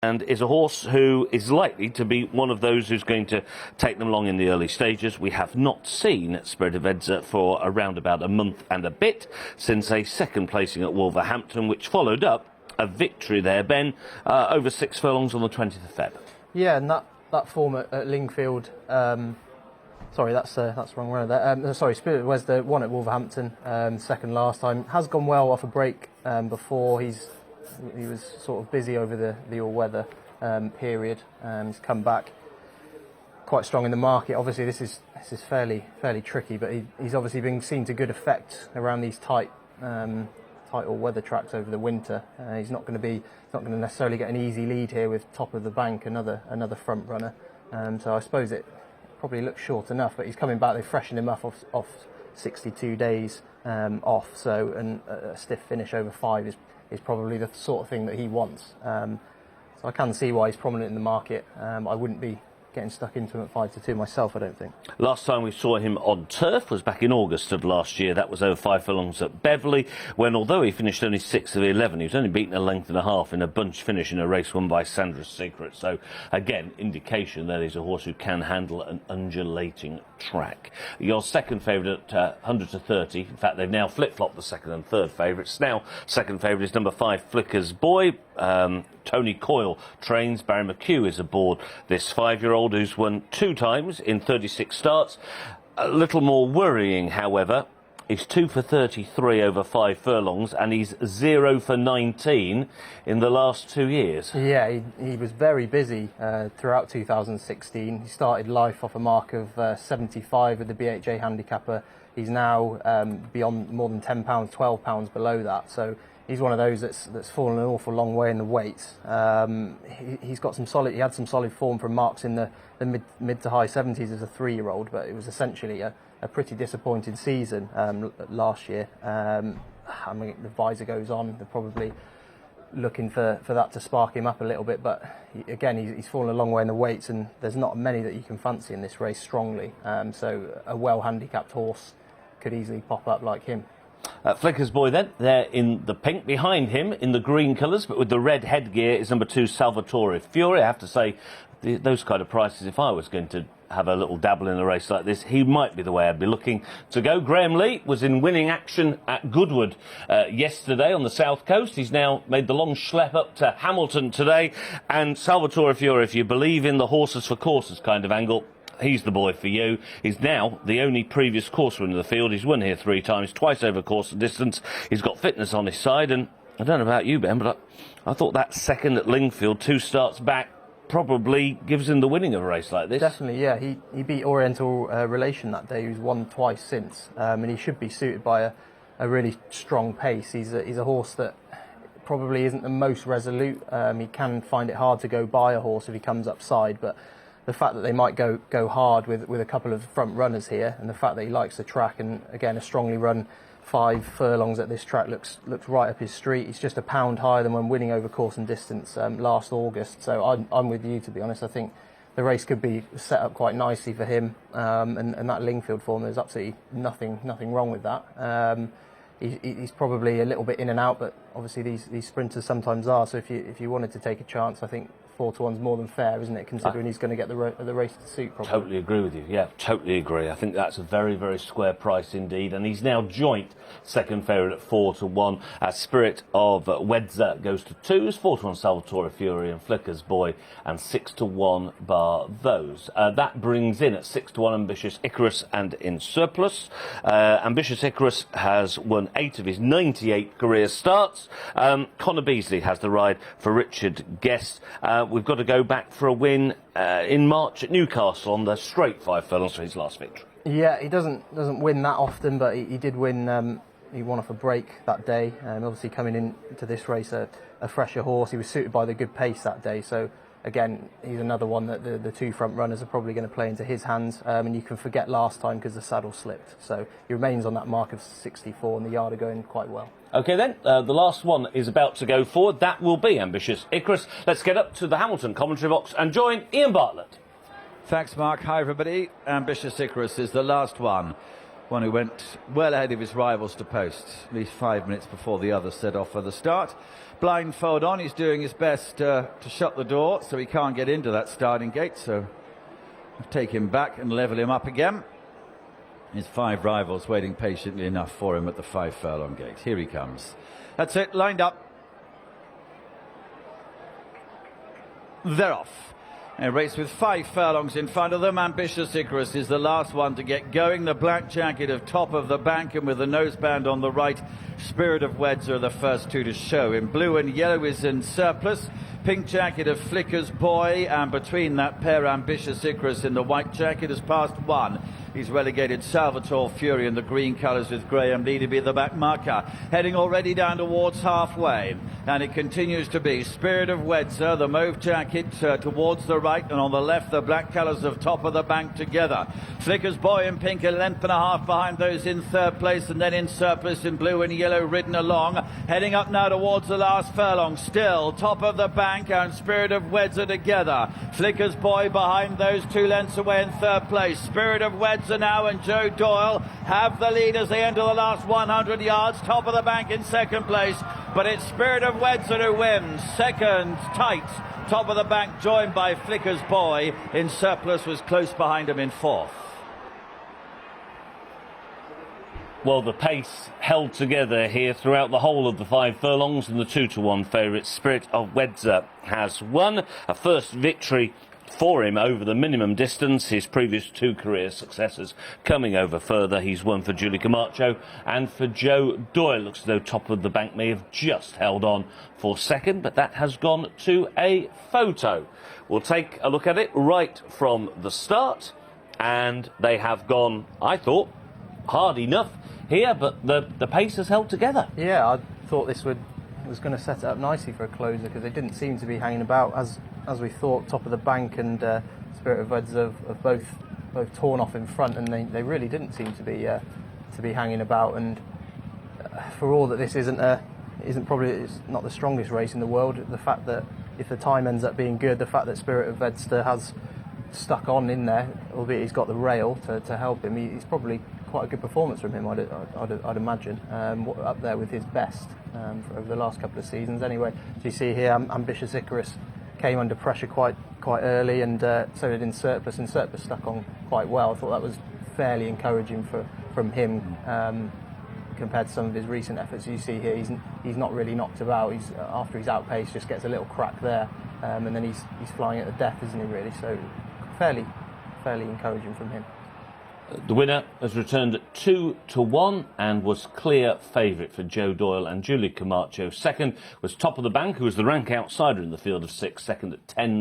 and is a horse who is likely to be one of those who's going to take them along in the early stages. We have not seen Spirit of Wedza for around about a month and a bit since a second placing at Wolverhampton, which followed up a victory there, Ben, over 6 furlongs on the 20th of Feb. Yeah, and that form at Lingfield, sorry, that's the wrong round there. Sorry, Spirit of Wedza won at Wolverhampton, second last time. Has gone well off a break before. He was sort of busy over the all-weather period. He's come back quite strong in the market. Obviously, this is fairly tricky, but he's obviously been seen to good effect around these tight all-weather tracks over the winter. He's not going to necessarily get an easy lead here with top of the bank, another front runner. So I suppose it probably looks short enough, but he's coming back. They freshened him up off 62 days off. So and a stiff finish over 5 is probably the sort of thing that he wants. So I can see why he's prominent in the market. I wouldn't be getting stuck into him at 5-2 myself, I don't think. Last time we saw him on turf was back in August of last year. That was over 5 furlongs at Beverley, when although he finished only 6 of 11, he was only beaten a length and a half in a bunch finish in a race won by Sandra's Secret. So again, indication that he's a horse who can handle an undulating track. Your second favourite at 100-30. In fact, they've now flip-flopped the second and third favourites. Now, second favourite is number 5, Flicker's Boy. Tony Coyle trains. Barry McHugh is aboard this 5-year-old who's won 2 times in 36 starts. A little more worrying, however, he's 2 for 33 over 5 furlongs, and he's 0 for 19 in the last 2 years. Yeah, he was very busy throughout 2016. He started life off a mark of 75 with the BHA handicapper. He's now beyond more than £10, £12 below that. So he's one of those that's fallen an awful long way in the weights. He's got some solid. He had some solid form from marks in the mid to high 70s as a 3-year-old, but it was essentially a pretty disappointing season last year. I mean, the visor goes on. They're probably looking for that to spark him up a little bit, but again, he's fallen a long way in the weights, and there's not many that you can fancy in this race strongly. So a well-handicapped horse could easily pop up like him. Flicker's Boy then, there in the pink. Behind him, in the green colours, but with the red headgear, is number 2, Salvatore Fury. I have to say, those kind of prices, if I was going to have a little dabble in a race like this, he might be the way I'd be looking to go. Graham Lee was in winning action at Goodwood yesterday on the south coast. He's now made the long schlep up to Hamilton today. And Salvatore Fury, if you believe in the horses for courses kind of angle, he's the boy for you. He's now the only previous course winner of the field. He's won here 3 times, twice over course and distance. He's got fitness on his side, and I don't know about you, Ben, but I thought that second at Lingfield, 2 starts back, probably gives him the winning of a race like this. Definitely, yeah. He beat Oriental Relation that day, who's won twice since, and he should be suited by a really strong pace. He's a horse that probably isn't the most resolute. He can find it hard to go by a horse if he comes upside, but the fact that they might go hard with a couple of front runners here, and the fact that he likes the track, and again a strongly run 5 furlongs at this track looks right up his street. He's just £1 higher than when winning over course and distance last August. So I'm with you, to be honest. I think the race could be set up quite nicely for him, and that Lingfield form, there's absolutely nothing wrong with that. He's probably a little bit in and out, but obviously these sprinters sometimes are. So if you wanted to take a chance, I think 4-1's more than fair, isn't it, considering he's going to get the race to suit probably. Totally agree with you, yeah, totally agree. I think that's a very, very square price indeed, and he's now joint second favourite at 4-1. Spirit of Wedza goes to 2s, 4-1 Salvatore Fury and Flicker's Boy, and 6-1 bar those. That brings in at 6-1 Ambitious Icarus and In Surplus. Ambitious Icarus has won 8 of his 98 career starts. Connor Beasley has the ride for Richard Guest. We've got to go back for a win in March at Newcastle on the straight 5 furlongs for his last victory. Yeah, he doesn't win that often, but he did win. He won off a break that day, and obviously coming into this race a fresher horse. He was suited by the good pace that day, so again, he's another one that the 2 front runners are probably going to play into his hands, and you can forget last time because the saddle slipped. So he remains on that mark of 64, and the yard are going quite well. OK then, the last one is about to go forward. That will be Ambitious Icarus. Let's get up to the Hamilton commentary box and join Ian Bartlett. Thanks, Mark. Hi, everybody. Ambitious Icarus is the last one who went well ahead of his rivals to post, at least 5 minutes before the others set off for the start. blindfold on. He's doing his best to shut the door so he can't get into that starting gate. So take him back and level him up again. His 5 rivals waiting patiently enough for him at the 5 furlong gate. Here he comes. That's it, lined up. They're off. A race with 5 furlongs in front of them. Ambitious Icarus is the last one to get going. The black jacket of Top of the Bank, and with the noseband on the right, Spirit of Wedza are the first 2 to show. In blue and yellow is In Surplus. Pink jacket of Flicker's Boy, and between that pair, Ambitious Icarus in the white jacket has passed 1. He's relegated Salvatore Fury in the green colours with Graham Lee to be the back marker. Heading already down towards halfway. And it continues to be Spirit of Wedza, the mauve jacket towards the right, and on the left the black colours of Top of the Bank together. Flicker's Boy in pink, a length and a half behind those in 3rd place, and then In Surplus in blue and yellow ridden along. Heading up now towards the last furlong. Still Top of the Bank and Spirit of Wedza together. Flicker's Boy behind those 2 lengths away in 3rd place. Spirit of Wedza now and Joe Doyle have the lead as they enter the last 100 yards. Top of the Bank in 2nd place, but it's Spirit of Wedza who wins. 2nd tight. Top of the Bank joined by Flicker's Boy. In Surplus was close behind him in 4th. Well, the pace held together here throughout the whole of the 5 furlongs, and the 2-to-1 favourite Spirit of Wedza has won. A first victory for him over the minimum distance. His previous 2 career successes coming over further. He's won for Julie Camacho and for Joe Doyle. Looks as though Top of the Bank may have just held on for 2nd, but that has gone to a photo. We'll take a look at it right from the start, and they have gone, I thought, hard enough here, but the pace has held together. Yeah, I thought this was going to set it up nicely for a closer, because they didn't seem to be hanging about as we thought. Top of the Bank and Spirit of Wedza have both torn off in front, and they really didn't seem to be hanging about. And for all that this isn't probably, it's not the strongest race in the world, the fact that if the time ends up being good, the fact that Spirit of Wedza has stuck on in there, albeit he's got the rail to help him, he's probably quite a good performance from him, I'd imagine, up there with his best for over the last couple of seasons. Anyway, as you see here, Ambitious Icarus came under pressure quite early, and so did In Surplus. In Surplus stuck on quite well. I thought that was fairly encouraging from him compared to some of his recent efforts. You see here, he's not really knocked about. After he's outpaced, just gets a little crack there, and then he's flying at the death, isn't he? Really, so fairly encouraging from him. The winner has returned at 2-to-1 and was clear favourite for Joe Doyle and Julie Camacho. 2nd was Top of the Bank, who was the rank outsider in the field of 6, 2nd at 10.